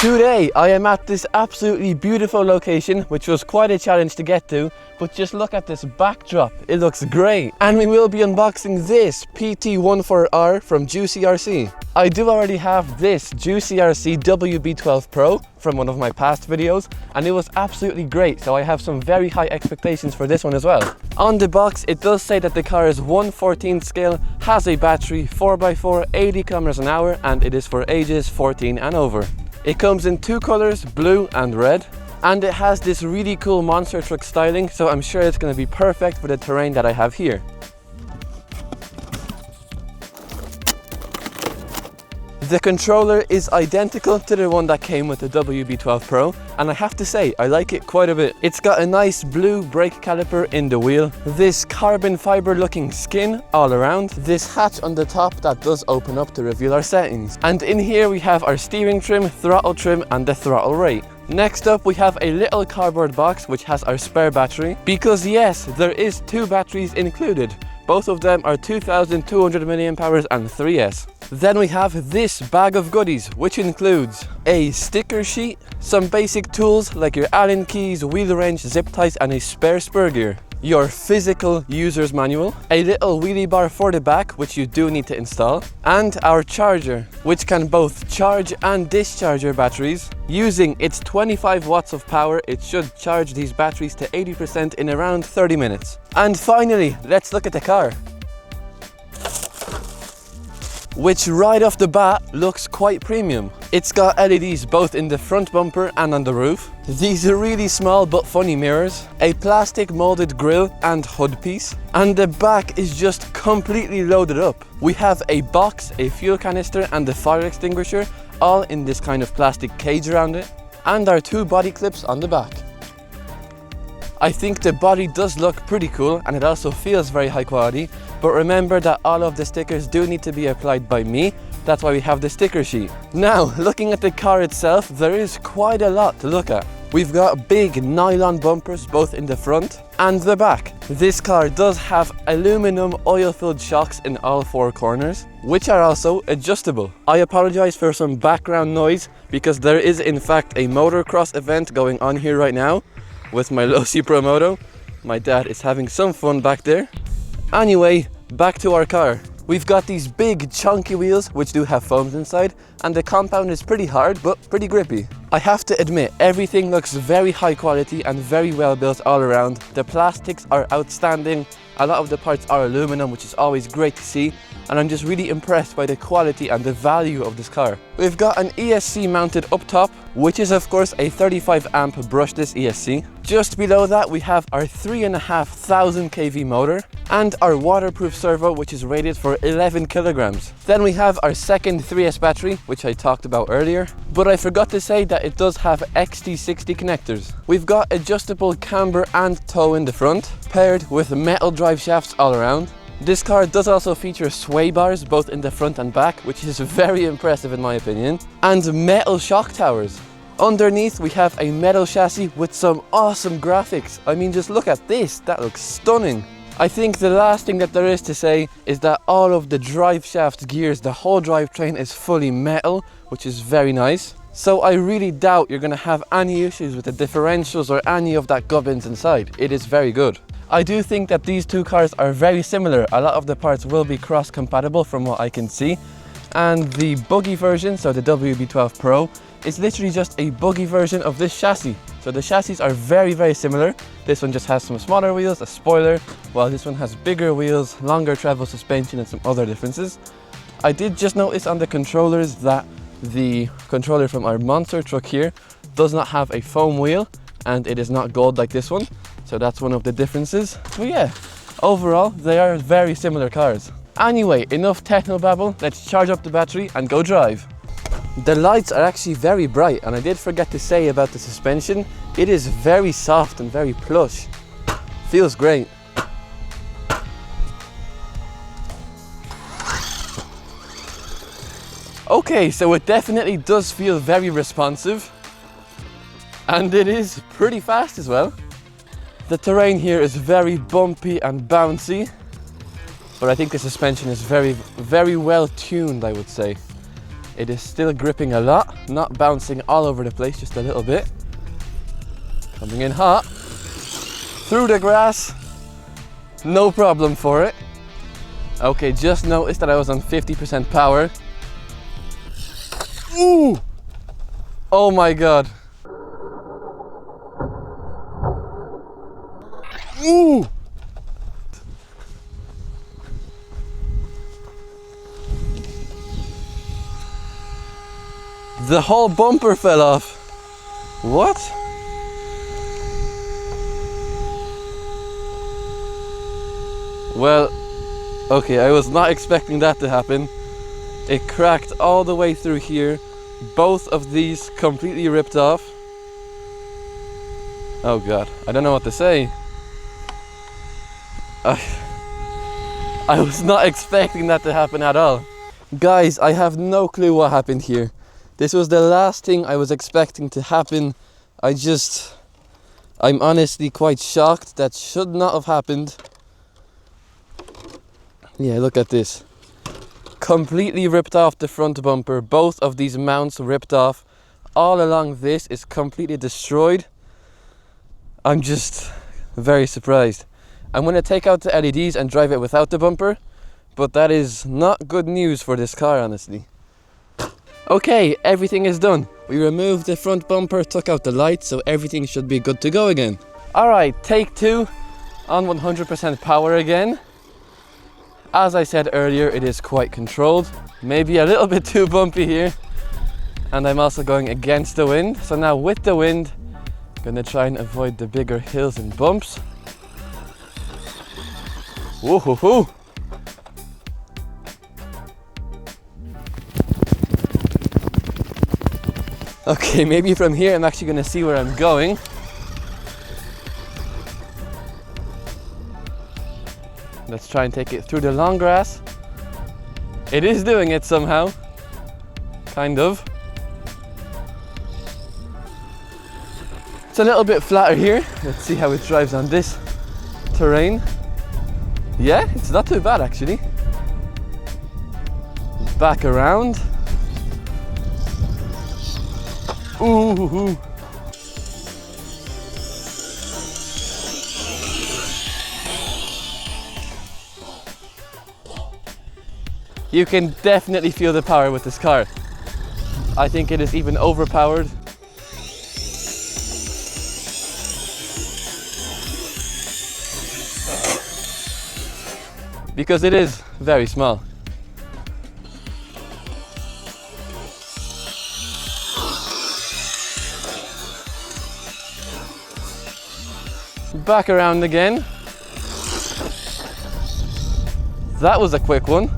Today I am at this absolutely beautiful location, which was quite a challenge to get to, but just look at this backdrop, it looks great. And we will be unboxing this PT14R from JIUSI. I do already have this JIUSI WB12 Pro from one of my past videos, and it was absolutely great, so I have some very high expectations for this one as well. On the box it does say that the car is 1/14 scale, has a battery, 4x4, 80 kilometers an hour, and it is for ages 14 and over. It comes in two colors, blue and red, and it has this really cool monster truck styling, so I'm sure it's going to be perfect for the terrain that I have here. The controller is identical to the one that came with the WB12 Pro, and I have to say, I like it quite a bit. It's got a nice blue brake caliper in the wheel, this carbon fiber looking skin all around, this hatch on the top that does open up to reveal our settings. And in here we have our steering trim, throttle trim, and the throttle rate. Next up we have a little cardboard box which has our spare battery, because yes, there is two batteries included. Both of them are 2200 mAh and 3S. Then we have this bag of goodies, which includes a sticker sheet, some basic tools like your Allen keys, wheel wrench, zip ties, and a spare spur gear. Your physical user's manual, a little wheelie bar for the back, which you do need to install, and our charger, which can both charge and discharge your batteries. Using its 25 watts of power, it should charge these batteries to 80% in around 30 minutes. And finally, let's look at the car, which right off the bat looks quite premium. It's got LEDs both in the front bumper and on the roof. These are really small but funny mirrors, a plastic molded grille and hood piece, and the back is just completely loaded up. We have a box, a fuel canister, and the fire extinguisher, all in this kind of plastic cage around it, and our two body clips on the back. I think the body does look pretty cool, and it also feels very high quality, but remember that all of the stickers do need to be applied by me. That's why we have the sticker sheet. Now, looking at the car itself, there is quite a lot to look at. We've got big nylon bumpers both in the front and the back. This car does have aluminum oil-filled shocks in all four corners, which are also adjustable. I apologize for some background noise, because there is in fact a motocross event going on here right now with my Losi Pro Moto. My dad is having some fun back there. Anyway, back to our car. We've got these big chunky wheels which do have foams inside, and the compound is pretty hard but pretty grippy. I have to admit, everything looks very high quality and very well built all around. The plastics are outstanding. A lot of the parts are aluminum, which is always great to see, and I'm just really impressed by the quality and the value of this car. We've got an ESC mounted up top, which is of course a 35 amp brushless ESC. Just below that we have our 3,500 kV motor and our waterproof servo, which is rated for 11 kilograms. Then we have our second 3S battery, which I talked about earlier, but I forgot to say that it does have XT60 connectors. We've got adjustable camber and toe in the front, paired with metal drive shafts all around. This car does also feature sway bars both in the front and back, which is very impressive in my opinion, and metal shock towers. Underneath we have a metal chassis with some awesome graphics. I mean, just look at this, that looks stunning. I think the last thing that there is to say is that all of the drive shaft gears, the whole drivetrain is fully metal, which is very nice. So I really doubt you're going to have any issues with the differentials or any of that gubbins inside. It is very good. I do think that these two cars are very similar. A lot of the parts will be cross compatible from what I can see. And the buggy version, so the WB12 Pro, is literally just a buggy version of this chassis. So the chassis are very, very similar. This one just has some smaller wheels, a spoiler, while this one has bigger wheels, longer travel suspension, and some other differences. I did just notice on the controllers that the controller from our monster truck here does not have a foam wheel, and it is not gold like this one. So that's one of the differences. But yeah, overall, they are very similar cars. Anyway, enough technobabble, let's charge up the battery and go drive. The lights are actually very bright, and I did forget to say about the suspension. It is very soft and very plush. Feels great. Okay, so it definitely does feel very responsive, and it is pretty fast as well. The terrain here is very bumpy and bouncy, but I think the suspension is very well tuned, I would say. It is still gripping a lot, not bouncing all over the place, just a little bit. Coming in hot. Through the grass, no problem for it. Okay, just noticed that I was on 50% power. Ooh! Oh my God. Ooh! The whole bumper fell off. What? Well, okay, I was not expecting that to happen. It cracked all the way through here. Both of these completely ripped off. Oh God, I don't know what to say. I was not expecting that to happen at all. Guys, I have no clue what happened here. This was the last thing I was expecting to happen. I'm honestly quite shocked. That should not have happened. Yeah, look at this. Completely ripped off the front bumper. Both of these mounts ripped off. All along this is completely destroyed. I'm just very surprised. I'm going to take out the LEDs and drive it without the bumper, but that is not good news for this car, honestly. Okay, everything is done. We removed the front bumper, took out the lights, so everything should be good to go again. Alright, take two on 100% power again. As I said earlier, it is quite controlled. Maybe a little bit too bumpy here. And I'm also going against the wind. So now with the wind, I'm gonna try and avoid the bigger hills and bumps. Woohoo! Okay, maybe from here I'm actually gonna see where I'm going. Let's try and take it through the long grass. It is doing it somehow. Kind of. It's a little bit flatter here. Let's see how it drives on this terrain. Yeah, it's not too bad actually. Back around. Ooh. You can definitely feel the power with this car. I think it is even overpowered. Because it is very small. Back around again. That was a quick one.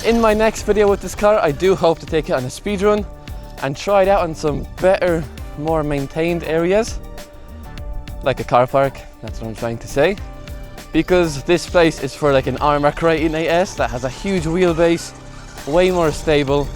In my next video with this car, I do hope to take it on a speed run and try it out on some better, more maintained areas, like a car park, that's what I'm trying to say. Because this place is for like an Armac Rating AS that has a huge wheelbase, way more stable.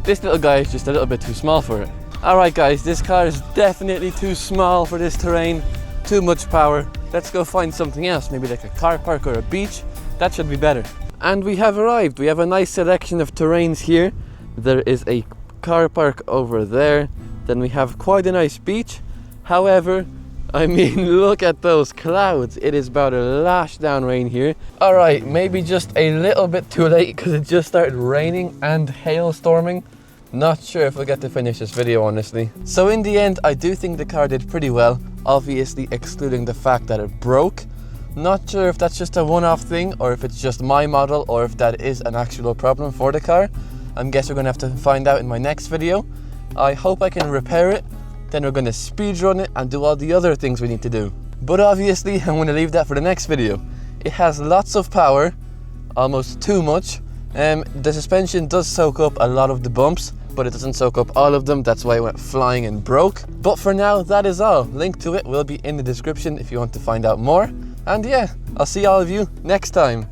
This little guy is just a little bit too small for it. Alright guys, this car is definitely too small for this terrain, too much power. Let's go find something else, maybe like a car park or a beach. That should be better. And we have arrived. We have a nice selection of terrains here. There is a car park over there. Then we have quite a nice beach. However, I mean, look at those clouds. It is about to lash down rain here. Alright, maybe just a little bit too late because it just started raining and hailstorming. Not sure if we'll get to finish this video, honestly. So in the end, I do think the car did pretty well. Obviously, excluding the fact that it broke. Not sure if that's just a one-off thing or if it's just my model or if that is an actual problem for the car. I guess we're gonna have to find out in my next video. I hope I can repair it, then we're gonna speed run it and do all the other things we need to do. But obviously I'm gonna leave that for the next video. It has lots of power, almost too much. The suspension does soak up a lot of the bumps, but it doesn't soak up all of them. That's why it went flying and broke. But for now, that is all. Link to it will be in the description if you want to find out more. And yeah, I'll see all of you next time.